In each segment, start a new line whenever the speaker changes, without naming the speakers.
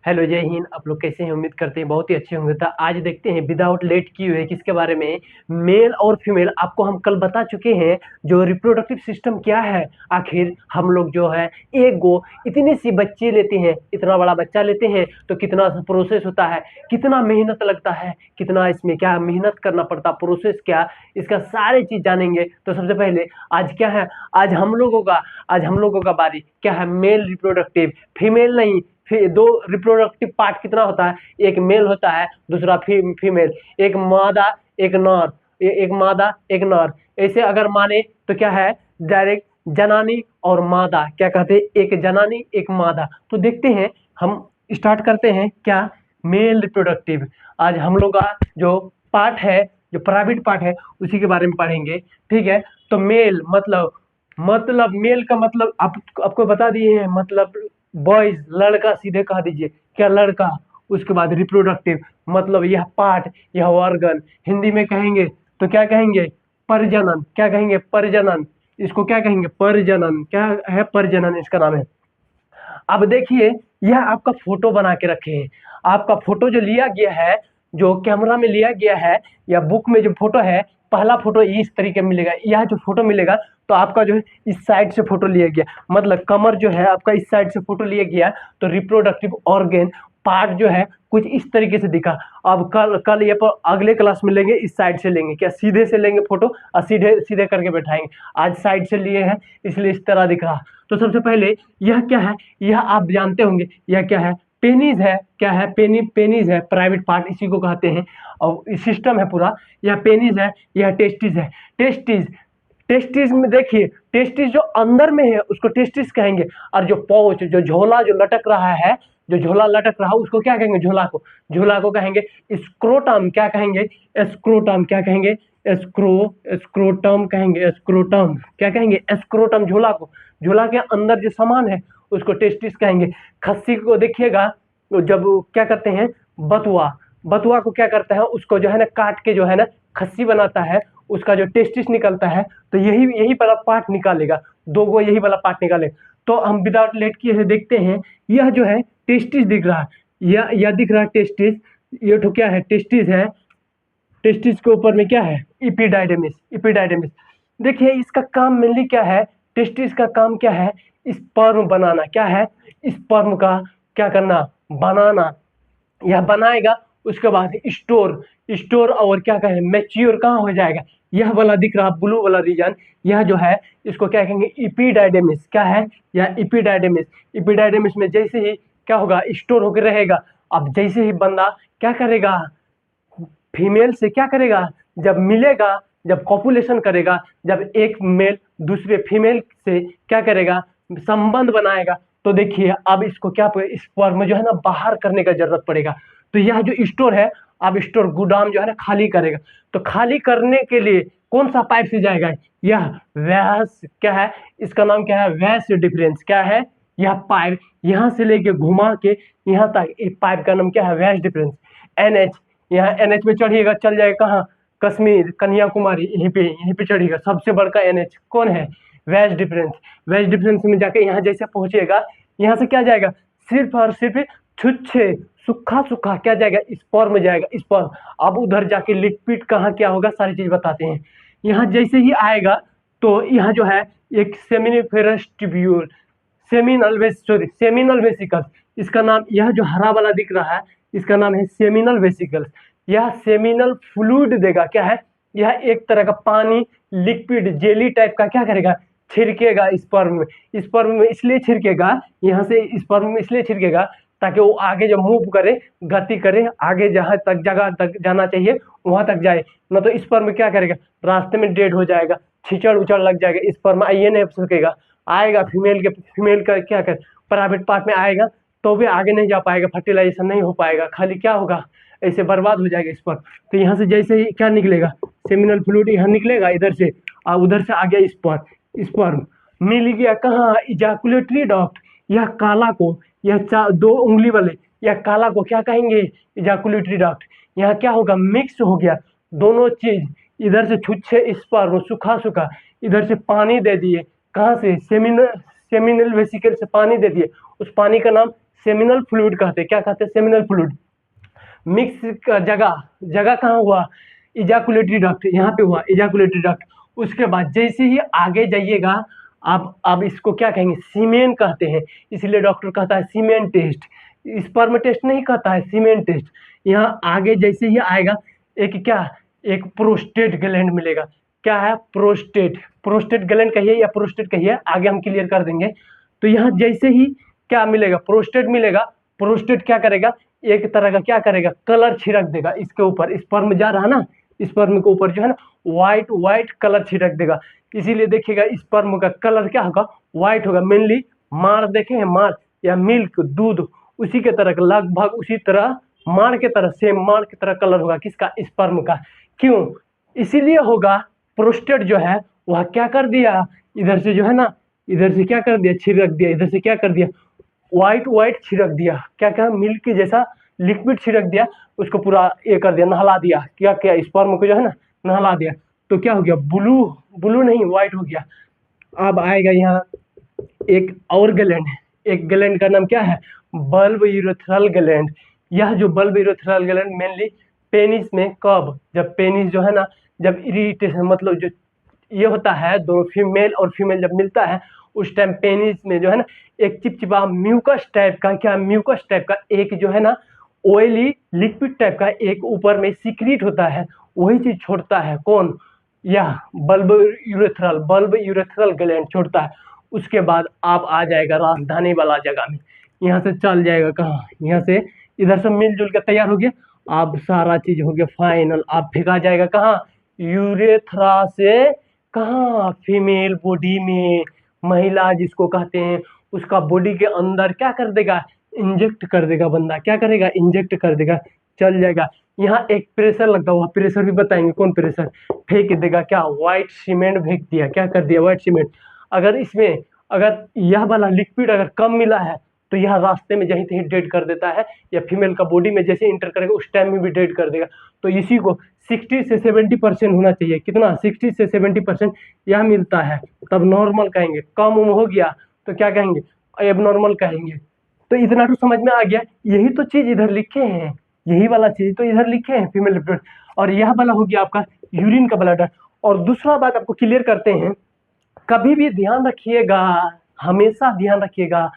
Hello, जय हिंद। आप लोग कैसे हैं? उम्मीद करते हैं बहुत ही अच्छे होंगे। तो आज देखते हैं विदाउट लेट की हुए किसके बारे में। मेल और फीमेल आपको हम कल बता चुके हैं जो रिप्रोडक्टिव सिस्टम क्या है। आखिर हम लोग जो है एक गो इतनी सी बच्चे लेते हैं, इतना बड़ा बच्चा लेते हैं तो कितना प्रोसेस होता है, कितना मेहनत लगता है, कितना इसमें क्या मेहनत करना पड़ता, प्रोसेस क्या, इसका सारे चीज जानेंगे। तो सबसे पहले आज क्या है, आज हम लोगों का बारी क्या है, मेल रिप्रोडक्टिव, फीमेल नहीं। फिर दो रिप्रोडक्टिव पार्ट कितना होता है, एक मेल होता है, दूसरा फीमेल। एक मादा एक नर, एक मादा एक नर। ऐसे अगर माने तो क्या है, डायरेक्ट जनानी और मादा क्या कहते हैं, एक जनानी एक मादा। तो देखते हैं, हम स्टार्ट करते हैं क्या, मेल रिप्रोडक्टिव। आज हम लोग का जो पार्ट है, जो प्राइवेट पार्ट है, उसी के बारे में पढ़ेंगे। ठीक है। तो मेल मतलब मेल का मतलब आपको बता दिए हैं, मतलब बॉयज, लड़का सीधे कह दीजिए, क्या लड़का। उसके बाद रिप्रोडक्टिव मतलब यह पार्ट, यह ऑर्गन। हिंदी में कहेंगे तो क्या कहेंगे, प्रजनन। क्या कहेंगे, प्रजनन। इसको क्या कहेंगे, प्रजनन। क्या है, प्रजनन इसका नाम है। अब देखिए, यह आपका फोटो बना के रखे हैं। आपका फोटो जो लिया गया है, जो कैमरा में लिया गया है या बुक में जो फोटो है, पहला फोटो इस तरीके में मिलेगा। यह जो फोटो मिलेगा तो आपका जो है इस साइड से फोटो लिया गया, मतलब कमर जो है आपका इस साइड से फोटो लिया गया। तो रिप्रोडक्टिव ऑर्गन पार्ट जो है कुछ इस तरीके से दिखा। अब कल कल ये पर अगले क्लास में लेंगे, इस साइड से लेंगे, क्या सीधे से लेंगे फोटो और सीधे सीधे करके बैठाएंगे। आज साइड से लिए हैं इसलिए इस तरह दिख रहा। तो सबसे पहले यह क्या है, यह आप जानते होंगे, यह क्या है, पेनिस है। क्या है, पेनिस है, प्राइवेट पार्ट इसी को कहते हैं। और सिस्टम है पूरा। यह पेनिस है, यह टेस्टिस है। टेस्टिस, टेस्टिस में देखिए, टेस्टिस जो अंदर में है उसको टेस्टिस कहेंगे। और जो पाउच, जो झोला जो लटक रहा है, जो झोला लटक रहा है उसको क्या कहेंगे, झोला को कहेंगे स्क्रोटम। क्या कहेंगे, स्क्रोटम। क्या कहेंगे, स्क्रोटम कहेंगे, स्क्रोटम। क्या कहेंगे, स्क्रोटम। झोला के अंदर जो सामान है उसको टेस्टिस कहेंगे। खस्सी को देखिएगा, जब क्या करते हैं, बथुआ, बथुआ को क्या करता है, उसको जो है ना काट के जो है ना खस्सी बनाता है, उसका जो टेस्टिस निकलता है। तो यही यही वाला पार्ट निकालेगा, दो गो यही वाला पार्ट निकालेगा। तो हम विदाउट लेट किए हुए देखते हैं, यह जो है टेस्टिस दिख रहा है, यह दिख रहा है टेस्टिस। ये तो क्या है, टेस्टिस है। टेस्टिस के ऊपर में क्या है, इपिडाइडेमिस। इपिडाइडेमिस देखिए, इसका काम मेनली क्या है, टेस्टिस का काम क्या है, स्पर्म बनाना। क्या है, स्पर्म का क्या करना, बनाना। यह बनाएगा, उसके बाद स्टोर, और क्या कहें, मैच्योर कहाँ हो जाएगा। यह वाला दिख रहा ब्लू वाला रीजन, यह जो है इसको क्या कहेंगे, इपिडाइडेमिस। क्या है, यह इपिडाइडेमिस। इपिडाइडेमिस में जैसे ही क्या होगा, स्टोर होकर रहेगा। अब जैसे ही बंदा क्या करेगा, फीमेल से क्या करेगा, जब मिलेगा, जब कॉपुलेशन करेगा, जब एक मेल दूसरे फीमेल से क्या करेगा, संबंध बनाएगा, तो देखिए अब इसको क्या, स्पर्म जो है ना बाहर करने का जरूरत पड़ेगा। तो यह जो स्टोर है, अब स्टोर गोदाम जो है ना खाली करेगा। तो खाली करने के लिए कौन सा पाइप से जाएगा, यह वैस। क्या है, इसका नाम क्या है, वैस डिफरेंस। क्या है, यह पाइप यहाँ से लेके घुमा के यहाँ तक, इस पाइप का नाम क्या है, वैस डिफरेंस। एनएच, यहाँ एनएच में चढ़िएगा, चल जाएगा कहाँ, कश्मीर, कन्याकुमारी, यहीं पे चढ़िएगा। सबसे बड़का एनएच कौन है, वेस्ट डिफरेंस। वेस्ट डिफरेंस में जाके यहाँ जैसे पहुंचेगा, यहाँ से क्या जाएगा, सिर्फ और सिर्फ छुच्छे, सूखा सूखा क्या जाएगा, स्पर्म जाएगा, स्पर्म। अब उधर जाके लिक्विड कहाँ क्या होगा, सारी चीज बताते हैं। यहाँ जैसे ही आएगा तो यहाँ जो है एक सेमिनिफेरस ट्यूब्यूल, सेमिनल वेसिकल, इसका नाम, यह जो हरा वाला दिख रहा है इसका नाम है सेमिनल वेसिकल। यह सेमिनल फ्लूइड देगा। क्या है, यह एक तरह का पानी, लिक्विड जेली टाइप का क्या करेगा, छिड़केगा स्पर्म में। स्पर्म में इसलिए छिड़केगा, यहाँ से स्पर्म में इसलिए छिड़केगा ताकि वो आगे जब मूव करे, गति करे, आगे जहाँ तक जगह तक जाना चाहिए वहां तक जाए। न तो स्पर्म क्या करेगा, रास्ते में डेड हो जाएगा, छींचड़ उचड़ लग जाएगा, स्पर्म आइए नहीं सकेगा। आएगा फीमेल का क्या कर, प्राइवेट पार्ट में आएगा तो भी आगे नहीं जा पाएगा, फर्टिलाइजेशन नहीं हो पाएगा, खाली क्या होगा, ऐसे बर्बाद हो जाएगा स्पर्म। तो यहाँ से जैसे ही क्या निकलेगा, सेमिनल फ्लूइड यहाँ निकलेगा इधर से, और उधर से आ गया स्पर्म। स्पर्म मिल गया कहाँ, इजाकुलेटरी डक्ट। यह काला को, यह दो उंगली वाले, यह काला को क्या कहेंगे, इजाकुलेटरी डक्ट। यहाँ क्या होगा, मिक्स हो गया दोनों चीज। इधर से छुच्छे स्पर्म सूखा सूखा, इधर से पानी दे दिए, कहाँ से, सेमिनल वेसिकल से पानी दे दिए। उस पानी का नाम सेमिनल फ्लूइड कहते हैं। क्या कहते हैं? Seminal fluid. मिक्स का जगह जगह कहाँ हुआ? इजाकुलेटरी डक्ट, यहाँ पे हुआ इजाकुलेटरी डक्ट। उसके बाद जैसे ही आगे जाइएगा आप, अब इसको क्या कहेंगे? सीमेन कहते हैं। इसलिए डॉक्टर कहता है सीमेन टेस्ट, स्पर्म टेस्ट नहीं कहता है, सीमेन टेस्ट। यहाँ आगे जैसे ही आएगा एक क्या, एक प्रोस्टेट ग्लैंड मिलेगा। क्या है? प्रोस्टेट। प्रोस्टेट ग्लैंड कहिए या प्रोस्टेट कहिए, आगे हम क्लियर कर देंगे। तो यहाँ जैसे ही क्या मिलेगा? प्रोस्टेट मिलेगा। प्रोस्टेट क्या करेगा? एक तरह का क्या करेगा? कलर छिड़क देगा इसके ऊपर। स्पर्म जा रहा है ना, स्पर्म के ऊपर जो है ना व्हाइट व्हाइट कलर छिड़क देगा। इसीलिए देखिएगा स्पर्म का कलर क्या होगा? व्हाइट होगा। मेनली माड़ देखे हैं, माड़ या मिल्क, दूध, उसी के तरह लगभग उसी तरह माड़ के तरह, सेम माड़ की तरह कलर होगा किसका? स्पर्म का। क्यों? इसीलिए होगा प्रोस्टेट जो है वह क्या कर दिया, इधर से जो है ना, इधर से क्या कर दिया? छिड़क दिया। इधर से क्या कर दिया? व्हाइट व्हाइट छिड़क दिया। क्या क्या? मिल्क के जैसा लिक्विड छिड़क दिया, उसको पूरा ये कर दिया, नहला दिया। क्या क्या? स्पर्म को जो है ना नहला दिया। तो क्या हो गया? ब्लू, ब्लू नहीं व्हाइट हो गया। अब आएगा यहाँ एक और ग्लैंड है। एक ग्लैंड का नाम क्या है? Bulb urethral gland. यह जो bulb urethral gland mainly penis में, कब? जब पेनिस जो है ना, जब इरिटेशन मतलब जो ये होता है, दोनों फीमेल और फीमेल जब मिलता है उस टाइम पेनिस में जो है ना एक चिपचिपा म्यूकस टाइप का, क्या म्यूकस टाइप का एक जो है ना ऑयली लिक्विड टाइप का एक ऊपर में सीक्रेट होता है, वही चीज छोड़ता है। कौन? यह बल्ब यूरेथ्रल ग्लैंड छोड़ता है। उसके बाद आप आ जाएगा राजधानी वाला जगह में। यहाँ से चल जाएगा कहाँ? यहाँ से इधर से मिलजुल के तैयार हो गया। अब सारा चीज हो गया फाइनल। आप फेंका जाएगा कहाँ? यूरेथ्रा से कहाँ? फीमेल बॉडी में। महिला जिसको कहते हैं उसका बॉडी के अंदर क्या कर देगा? इंजेक्ट कर देगा बंदा। क्या करेगा? इंजेक्ट कर देगा, चल जाएगा। यहाँ एक प्रेशर लगता हुआ, प्रेशर भी बताएंगे कौन प्रेशर। फेंक देगा क्या? व्हाइट सीमेंट फेंक दिया। क्या कर दिया? White cement. अगर इसमें अगर यह वाला लिक्विड अगर कम मिला है तो यह रास्ते में जहीं तहीं डेड कर देता है, या फीमेल का बॉडी में जैसे इंटर करेगा उस टाइम में भी डेड कर देगा। तो इसी को 60 से 70% होना चाहिए। कितना? 60 से 70% यह मिलता है, तब नॉर्मल कहेंगे। कम उम हो गया तो क्या कहेंगे? एबनॉर्मल कहेंगे। तो इतना तो समझ में आ गया। यही तो चीज इधर लिखे हैं, यही वाला चीज तो इधर लिखे हैं, फीमेल रिप्रोडक्ट। और यह वाला हो गया आपका यूरिन का ब्लडर। और दूसरा बात आपको क्लियर करते हैं, कभी भी ध्यान रखिएगा, हमेशा ध्यान रखिएगा,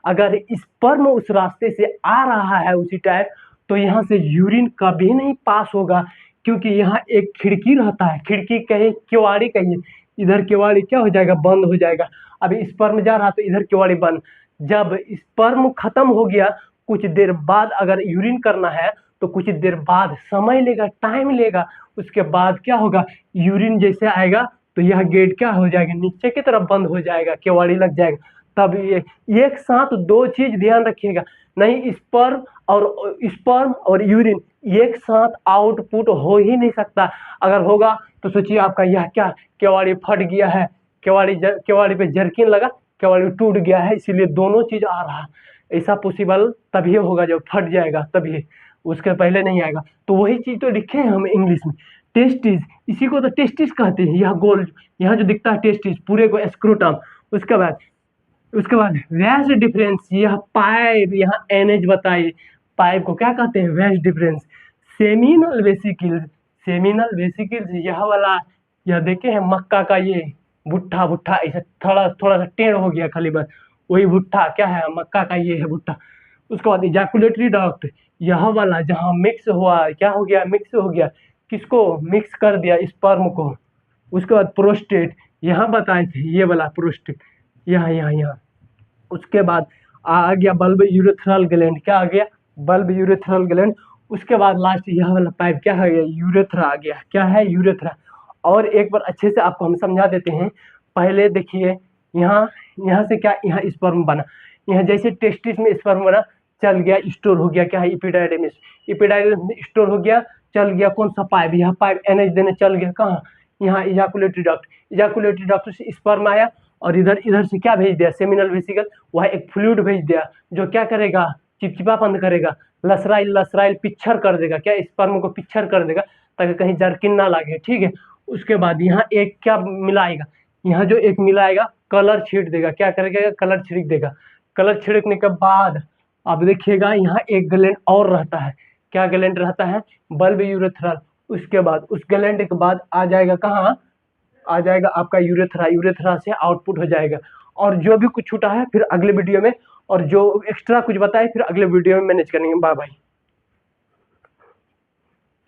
अगर स्पर्म उस रास्ते से आ रहा है उसी टाइप, तो यहाँ से यूरिन कभी नहीं पास होगा, क्योंकि यहाँ एक खिड़की रहता है। खिड़की कहे, केवाड़ी कहिए, इधर केवाड़ी क्या हो जाएगा? बंद हो जाएगा। अभी स्पर्म जा रहा तो इधर केवाड़ी बंद। जब स्पर्म खत्म हो गया, कुछ देर बाद अगर यूरिन करना है तो कुछ देर बाद समय लेगा, टाइम लेगा। उसके बाद क्या होगा? यूरिन जैसे आएगा तो यह गेट क्या हो जाएगा? नीचे की तरफ बंद हो जाएगा, केवाड़ी लग जाएगा। तब ये एक साथ दो चीज ध्यान रखिएगा, नहीं स्पर्म और यूरिन एक साथ आउटपुट हो ही नहीं सकता। अगर होगा तो सोचिए आपका यह क्या, केवाड़ी फट गया है, केवाड़ी पे जर्किन लगा, केवाड़ी टूट गया है, इसीलिए दोनों चीज आ रहा है। ऐसा पॉसिबल तभी होगा जब फट जाएगा, तभी, उसके पहले नहीं आएगा। तो वही चीज तो लिखे हैं हम इंग्लिश में, टेस्टिस। इसी को तो टेस्टिस कहते हैं। यह गोल यहाँ जो दिखता है टेस्टिस, पूरे को स्क्रोटम। उसके बाद वैज डिफरेंस, यह पाइप, यहाँ एनएच बताइए, पाइप को क्या कहते हैं? Vas deferens. Seminal vesicles, seminal vesicles यह वाला, यह देखे हैं मक्का का ये भुट्टा, भुट्टा ऐसा थोड़ा थोड़ा सा टेढ़ हो गया खाली बस, वही भुट्टा क्या है? मक्का का ये है भुट्टा। उसके बाद इजैकुलेटरी डक्ट, यह वाला जहाँ मिक्स हुआ, क्या हो गया? मिक्स हो गया। किसको मिक्स कर दिया? स्पर्म को। उसके बाद प्रोस्टेट, यहाँ बताए थे ये वाला प्रोस्टेट, यहाँ यहाँ यहाँ। उसके बाद आ गया बल्ब यूरेथ्रल ग्लैंड। क्या आ गया? Bulb urethral gland. उसके बाद लास्ट यह वाला पाइप क्या है? यूरेथ्रा आ गया। क्या है? यूरेथ्रा। और एक बार अच्छे से आपको हम समझा देते हैं। पहले देखिए यहाँ, यहाँ से क्या, यहाँ स्पर्म बना, यहाँ जैसे टेस्टिस में स्पर्म बना, चल गया, स्टोर हो गया, क्या है? इपिडाइडिमिस। इपिडाइडिमिस में स्टोर हो गया, चल गया कौन सा पाइप? यह पाइप एनएच देने चल गया कहाँ? यहाँ इजाकुलेटरी डक्ट। इजाकुलेटरी डक्ट से स्पर्म आया और इधर इधर से क्या भेज दिया? Seminal vesicle. वह एक फ्लूइड भेज दिया जो क्या करेगा? चिपचिपा बंद करेगा, लसराइल लसराइल पिक्चर कर देगा, क्या? स्पर्म को पिक्चर कर देगा ताकि कहीं जर्किन ना लगे, ठीक है। उसके बाद यहाँ एक क्या मिलाएगा? यहाँ जो एक मिलाएगा कलर छीट देगा। क्या करेगा? कलर छिड़क देगा। कलर छिड़कने के बाद अब देखिएगा यहाँ एक ग्लैंड और रहता है। क्या ग्लैंड रहता है? Bulb urethral. उसके बाद उस ग्लैंड के बाद आ जाएगा कहाँ? आ जाएगा आपका यूरेथ्रा। यूरेथ्रा से आउटपुट हो जाएगा। और जो भी कुछ छूटा है फिर अगले वीडियो में, और जो एक्स्ट्रा कुछ बताए फिर अगले वीडियो में मैनेज करेंगे। Bye bye.